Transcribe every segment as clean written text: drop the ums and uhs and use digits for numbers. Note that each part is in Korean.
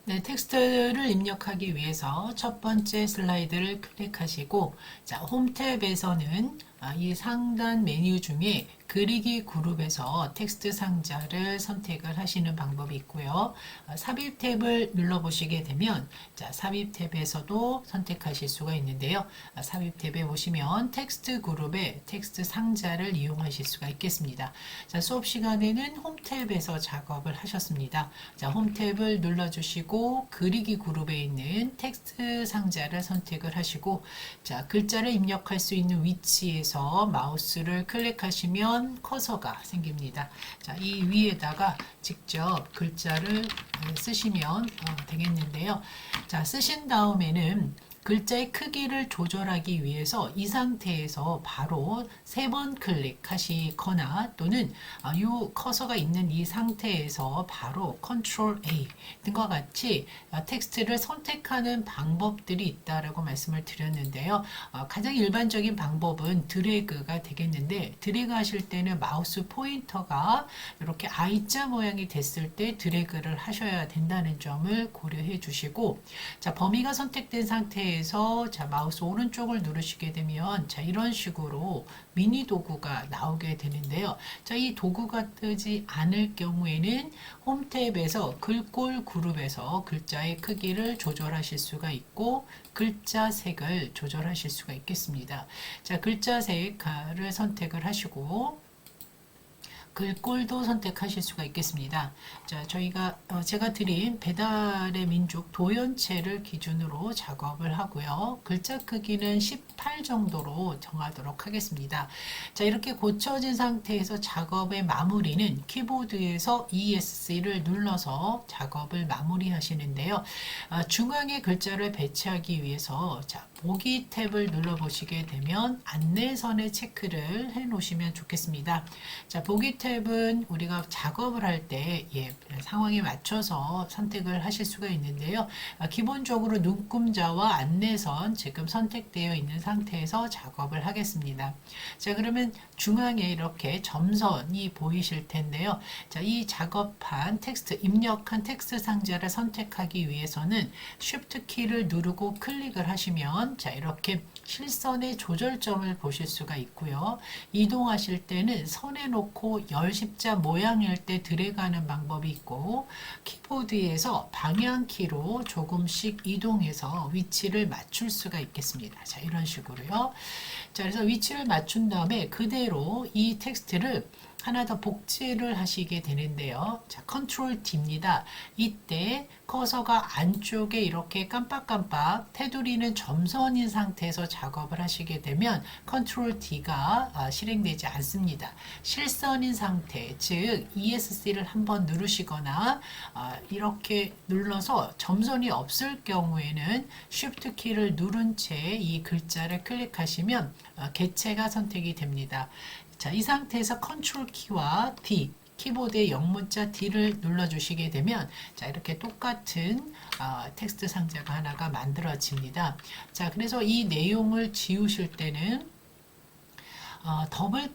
네, 텍스트를 입력하기 위해서 첫 번째 슬라이드를 클릭하시고, 자, 홈 탭에서는 이 상단 메뉴 중에 그리기 그룹에서 텍스트 상자를 선택을 하시는 방법이 있고요. 삽입 탭을 눌러보시게 되면, 자, 삽입 탭에서도 선택하실 수가 있는데요. 삽입 탭에 보시면 텍스트 그룹의 텍스트 상자를 이용하실 수가 있겠습니다. 자, 수업 시간에는 홈 탭에서 작업을 하셨습니다. 자, 홈 탭을 눌러주시고 그리기 그룹에 있는 텍스트 상자를 선택을 하시고, 자, 글자를 입력할 수 있는 위치에서 마우스를 클릭하시면 커서가 생깁니다. 자, 이 위에다가 직접 글자를 쓰시면 되겠는데요. 자, 쓰신 다음에는 글자의 크기를 조절하기 위해서 이 상태에서 바로 3번 클릭하시거나 또는 이 커서가 있는 이 상태에서 바로 컨트롤 A 등과 같이 텍스트를 선택하는 방법들이 있다라고 말씀을 드렸는데요. 가장 일반적인 방법은 드래그가 되겠는데, 드래그 하실 때는 마우스 포인터가 이렇게 I자 모양이 됐을 때 드래그를 하셔야 된다는 점을 고려해 주시고, 자, 범위가 선택된 상태에서 자, 마우스 오른쪽을 누르시게 되면 자, 이런 식으로 미니 도구가 나오게 되는데요. 자, 이 도구가 뜨지 않을 경우에는 홈 탭에서 글꼴 그룹에서 글자의 크기를 조절하실 수가 있고 글자 색을 조절하실 수가 있겠습니다. 자, 글자 색을 선택을 하시고 글꼴도 선택하실 수가 있겠습니다. 자, 제가 드린 배달의 민족 도연체를 기준으로 작업을 하고요. 글자 크기는 18 정도로 정하도록 하겠습니다. 자, 이렇게 고쳐진 상태에서 작업의 마무리는 키보드에서 ESC를 눌러서 작업을 마무리하시는데요. 중앙에 글자를 배치하기 위해서 자, 보기 탭을 눌러보시게 되면 안내선에 체크를 해 놓으시면 좋겠습니다. 자, 보기 탭은 우리가 작업을 할 때 상황에 맞춰서 선택을 하실 수가 있는데요. 기본적으로 눈금자와 안내선 지금 선택되어 있는 상태에서 작업을 하겠습니다. 자, 그러면 중앙에 이렇게 점선이 보이실 텐데요. 자, 이 작업한 텍스트, 입력한 텍스트 상자를 선택하기 위해서는 Shift 키를 누르고 클릭을 하시면 자, 이렇게 실선의 조절점을 보실 수가 있고요. 이동하실 때는 선에 놓고 열십자 모양일 때 드래그하는 방법이 있고, 키보드에서 방향키로 조금씩 이동해서 위치를 맞출 수가 있겠습니다. 자, 이런 식으로요. 자, 그래서 위치를 맞춘 다음에 그대로 이 텍스트를 하나 더 복제를 하시게 되는데요. 자, 컨트롤 D입니다. 이때 커서가 안쪽에 이렇게 깜빡깜빡 테두리는 점선인 상태에서 작업을 하시게 되면 컨트롤 D가 실행되지 않습니다. 실선인 상태, 즉 ESC를 한번 누르시거나 이렇게 눌러서 점선이 없을 경우에는 Shift 키를 누른 채 이 글자를 클릭하시면 개체가 선택이 됩니다. 자, 이 상태에서 컨트롤 키와 D, 키보드의 영문자 D를 눌러주시게 되면 자, 이렇게 똑같은 텍스트 상자가 하나가 만들어집니다. 자, 그래서 이 내용을 지우실 때는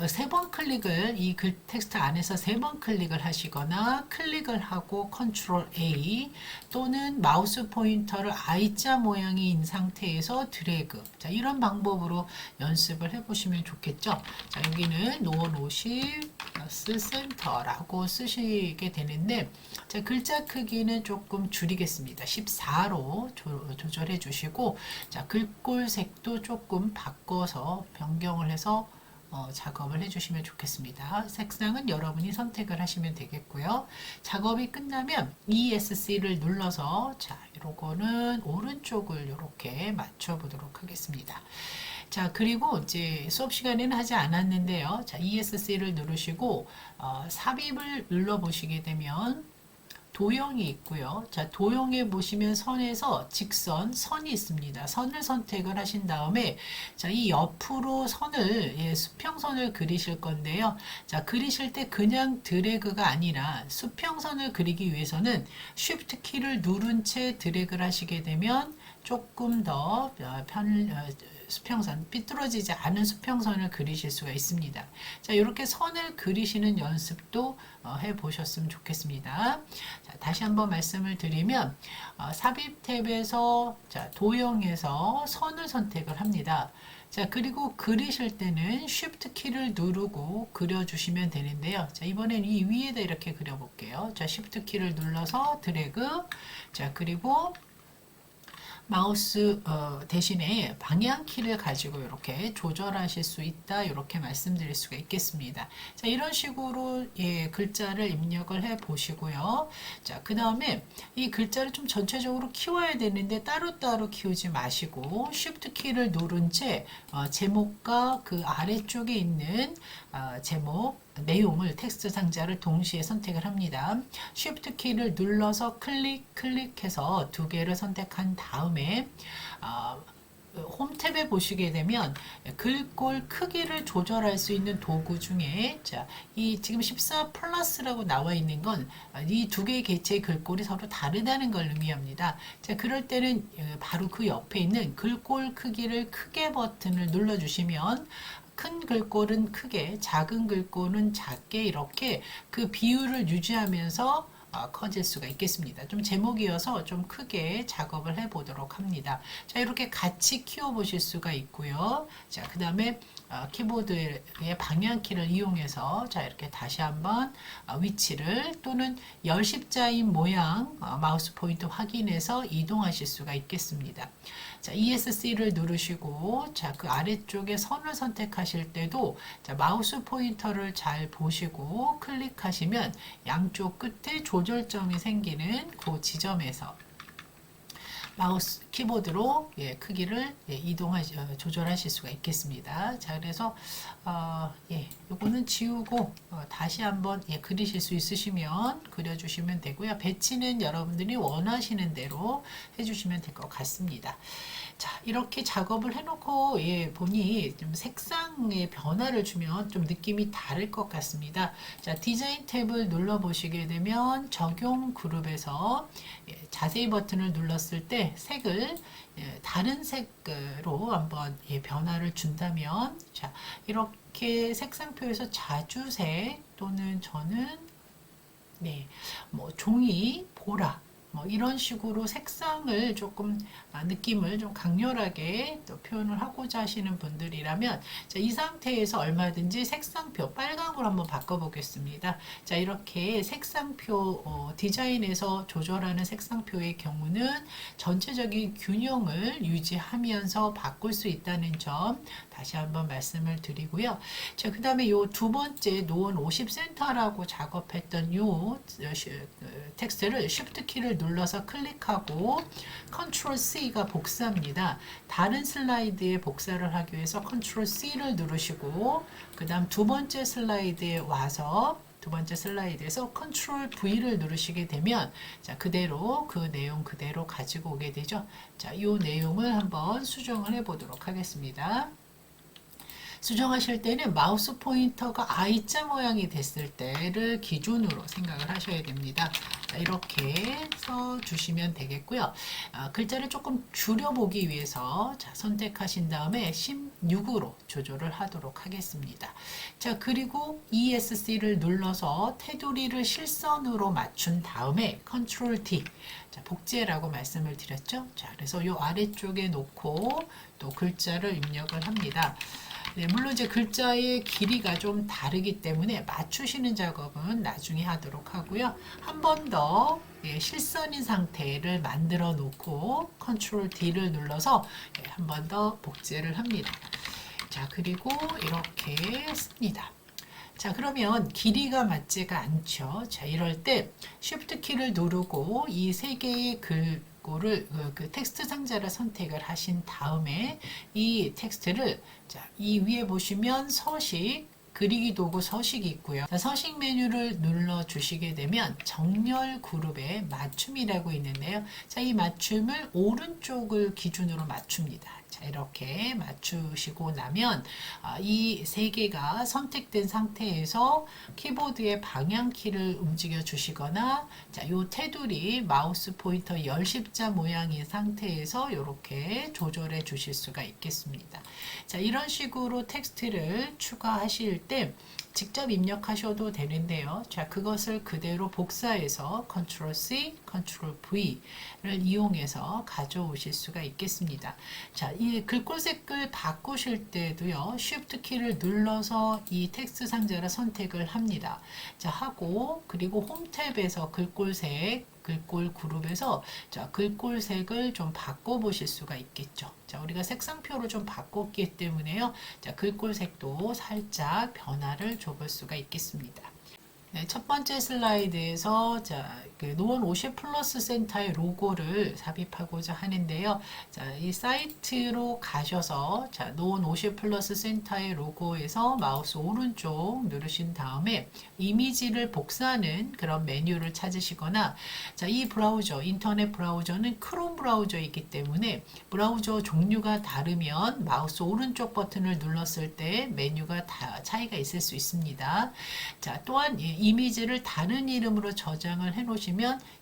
세 번 클릭을 이 글 텍스트 안에서 3번 클릭을 하시거나 클릭을 하고 컨트롤 A 또는 마우스 포인터를 I자 모양인 상태에서 드래그. 자, 이런 방법으로 연습을 해보시면 좋겠죠. 자, 여기는 노원 50 플러스 센터라고 쓰시게 되는데, 자, 글자 크기는 조금 줄이겠습니다. 14로 조절해 주시고, 자, 글꼴 색도 조금 바꿔서 변경을 해서 작업을 해주시면 좋겠습니다. 색상은 여러분이 선택을 하시면 되겠고요. 작업이 끝나면 ESC를 눌러서 자, 요거는 오른쪽을 이렇게 맞춰 보도록 하겠습니다. 자, 그리고 이제 수업 시간에는 하지 않았는데요. 자, ESC를 누르시고 삽입을 눌러 보시게 되면 도형이 있고요. 자, 도형에 보시면 선에서 직선, 선이 있습니다. 선을 선택을 하신 다음에 자, 이 옆으로 선을 수평선을 그리실 건데요. 자, 그리실 때 그냥 드래그가 아니라 수평선을 그리기 위해서는 Shift 키를 누른 채 드래그를 하시게 되면 조금 더 수평선, 삐뚤어지지 않은 수평선을 그리실 수가 있습니다. 자, 이렇게 선을 그리시는 연습도 해보셨으면 좋겠습니다. 자, 다시 한번 말씀을 드리면 삽입 탭에서 자, 도형에서 선을 선택을 합니다. 자, 그리고 그리실 때는 Shift 키를 누르고 그려주시면 되는데요. 자, 이번엔 이 위에다 이렇게 그려볼게요. 자, Shift 키를 눌러서 드래그. 자, 그리고 마우스 대신에 방향키를 가지고 이렇게 조절하실 수 있다, 이렇게 말씀드릴 수가 있겠습니다. 자, 이런 식으로 예, 글자를 입력을 해 보시고요. 자, 그 다음에 이 글자를 좀 전체적으로 키워야 되는데 따로따로 키우지 마시고 Shift 키를 누른 채 제목과 그 아래쪽에 있는 제목 내용을 텍스트 상자를 동시에 선택을 합니다. Shift 키를 눌러서 클릭해서 두 개를 선택한 다음에 홈 탭에 보시게 되면 글꼴 크기를 조절할 수 있는 도구 중에 자, 이 지금 14 플러스라고 나와 있는 건 이 두 개의 개체의 글꼴이 서로 다르다는 걸 의미합니다. 자, 그럴 때는 바로 그 옆에 있는 글꼴 크기를 크게 버튼을 눌러 주시면 큰 글꼴은 크게, 작은 글꼴은 작게 이렇게 그 비율을 유지하면서 커질 수가 있겠습니다. 좀 제목이어서 좀 크게 작업을 해 보도록 합니다. 자, 이렇게 같이 키워 보실 수가 있고요. 자, 그 다음에 키보드의 방향키를 이용해서 자, 이렇게 다시 한번 위치를 또는 열십자인 모양 마우스 포인트 확인해서 이동하실 수가 있겠습니다. 자, ESC를 누르시고 자, 그 아래쪽에 선을 선택하실 때도 자, 마우스 포인터를 잘 보시고 클릭하시면 양쪽 끝에 조절점이 생기는 그 지점에서 마우스 키보드로 예, 크기를 예, 조절하실 수가 있겠습니다. 자, 그래서 예, 요거는 지우고 다시 한번 예, 그리실 수 있으시면 그려주시면 되고요. 배치는 여러분들이 원하시는 대로 해주시면 될 것 같습니다. 자, 이렇게 작업을 해놓고 예, 보니 좀 색상의 변화를 주면 좀 느낌이 다를 것 같습니다. 자, 디자인 탭을 눌러 보시게 되면 적용 그룹에서 예, 자세히 버튼을 눌렀을 때 색을 예, 다른 색으로 한번 예, 변화를 준다면 자, 이렇게 색상표에서 자주색 또는 저는 네, 뭐 종이, 보라 뭐 이런 식으로 색상을 조금 느낌을 좀 강렬하게 또 표현을 하고자 하시는 분들이라면 자, 이 상태에서 얼마든지 색상표 빨강으로 한번 바꿔보겠습니다. 자, 이렇게 색상표 디자인에서 조절하는 색상표의 경우는 전체적인 균형을 유지하면서 바꿀 수 있다는 점 다시 한번 말씀을 드리고요. 자, 그 다음에 요 두 번째 노원 50센터라고 작업했던 요 텍스트를 Shift 키를 눌러서 클릭하고 Ctrl C가 복사입니다. 다른 슬라이드에 복사를 하기 위해서 Ctrl C를 누르시고 그 다음 두 번째 슬라이드에 와서 두 번째 슬라이드에서 Ctrl V를 누르시게 되면 자, 그대로 그 내용 그대로 가지고 오게 되죠. 자, 이 내용을 한번 수정을 해 보도록 하겠습니다. 수정하실 때는 마우스 포인터가 I자 모양이 됐을 때를 기준으로 생각을 하셔야 됩니다. 자, 이렇게 써주시면 되겠고요. 글자를 조금 줄여보기 위해서 자, 선택하신 다음에 16으로 조절을 하도록 하겠습니다. 자, 그리고 ESC를 눌러서 테두리를 실선으로 맞춘 다음에 Ctrl D 자, 복제라고 말씀을 드렸죠. 자, 그래서 이 아래쪽에 놓고 또 글자를 입력을 합니다. 네, 물론 이제 글자의 길이가 좀 다르기 때문에 맞추시는 작업은 나중에 하도록 하고요. 한 번 더 예, 실선인 상태를 만들어 놓고 Ctrl D를 눌러서 예, 한 번 더 복제를 합니다. 자, 그리고 이렇게 씁니다. 자, 그러면 길이가 맞지가 않죠. 자, 이럴 때 Shift 키를 누르고 이 세 개의 글꼴을 그 텍스트 상자를 선택을 하신 다음에 이 텍스트를 자, 이 위에 보시면 서식 그리기 도구 서식이 있고요. 자, 서식 메뉴를 눌러 주시게 되면 정렬 그룹에 맞춤이라고 있는데요. 자, 이 맞춤을 오른쪽을 기준으로 맞춥니다. 자, 이렇게 맞추시고 나면 이 세 개가 선택된 상태에서 키보드의 방향키를 움직여 주시거나 자, 요 테두리 마우스 포인터 열십자 모양인 상태에서 이렇게 조절해 주실 수가 있겠습니다. 자, 이런 식으로 텍스트를 추가하실 때 직접 입력하셔도 되는데요. 자, 그것을 그대로 복사해서 Ctrl C, Ctrl V를 이용해서 가져오실 수가 있겠습니다. 자, 이 글꼴색을 바꾸실 때도요, Shift 키를 눌러서 이 텍스트 상자를 선택을 합니다. 자, 하고, 그리고 홈 탭에서 글꼴 그룹에서 자, 글꼴색을 좀 바꿔보실 수가 있겠죠. 자, 우리가 색상표를 좀 바꿨기 때문에요. 자, 글꼴색도 살짝 변화를 줘볼 수가 있겠습니다. 네, 첫 번째 슬라이드에서 노원 50 플러스 센터의 로고를 삽입하고자 하는데요. 자, 이 사이트로 가셔서 노원 50 플러스 센터의 로고에서 마우스 오른쪽 누르신 다음에 이미지를 복사하는 그런 메뉴를 찾으시거나 자, 이 브라우저, 인터넷 브라우저는 크롬 브라우저이기 때문에 브라우저 종류가 다르면 마우스 오른쪽 버튼을 눌렀을 때 메뉴가 차이가 있을 수 있습니다. 자, 또한 이미지를 다른 이름으로 저장을 해 놓으시면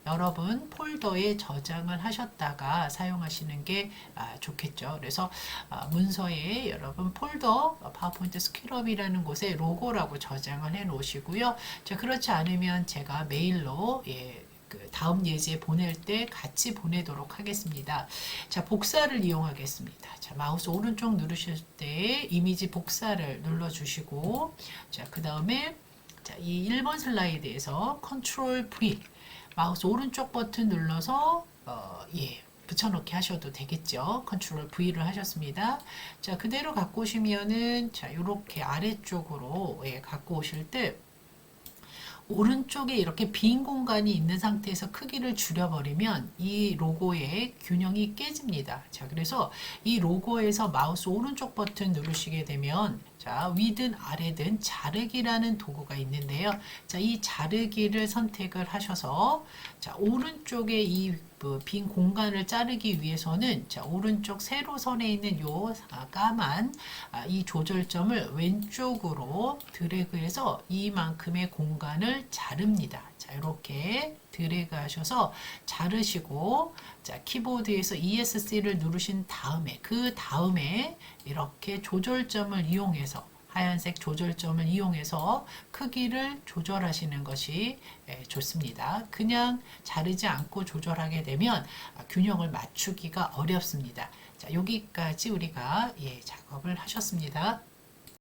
여러분 폴더에 저장을 하셨다가 사용하시는 게 좋겠죠. 그래서 문서에 여러분 폴더 파워포인트 스킬업이라는 곳에 로고라고 저장을 해 놓으시고요. 자, 그렇지 않으면 제가 메일로 다음 예지에 보낼 때 같이 보내도록 하겠습니다. 자, 복사를 이용하겠습니다. 자, 마우스 오른쪽 누르실 때 이미지 복사를 눌러주시고 자, 그 다음에 이 1번 슬라이드에서 Ctrl V 마우스 오른쪽 버튼 눌러서 붙여넣기 하셔도 되겠죠. Ctrl V를 하셨습니다. 자, 그대로 갖고 오시면은 자, 이렇게 아래쪽으로 갖고 오실 때 오른쪽에 이렇게 빈 공간이 있는 상태에서 크기를 줄여버리면 이 로고의 균형이 깨집니다. 자, 그래서 이 로고에서 마우스 오른쪽 버튼 누르시게 되면 자, 위든 아래든 자르기라는 도구가 있는데요. 자, 이 자르기를 선택을 하셔서 자, 오른쪽에 이 빈 공간을 자르기 위해서는 자, 오른쪽 세로선에 있는 요 까만 이 조절점을 왼쪽으로 드래그해서 이만큼의 공간을 자릅니다. 자, 이렇게 드래그 하셔서 자르시고 자, 키보드에서 ESC를 누르신 다음에 그 다음에 이렇게 조절점을 이용해서 하얀색 조절점을 이용해서 크기를 조절하시는 것이 좋습니다. 그냥 자르지 않고 조절하게 되면 균형을 맞추기가 어렵습니다. 자, 여기까지 우리가 작업을 하셨습니다.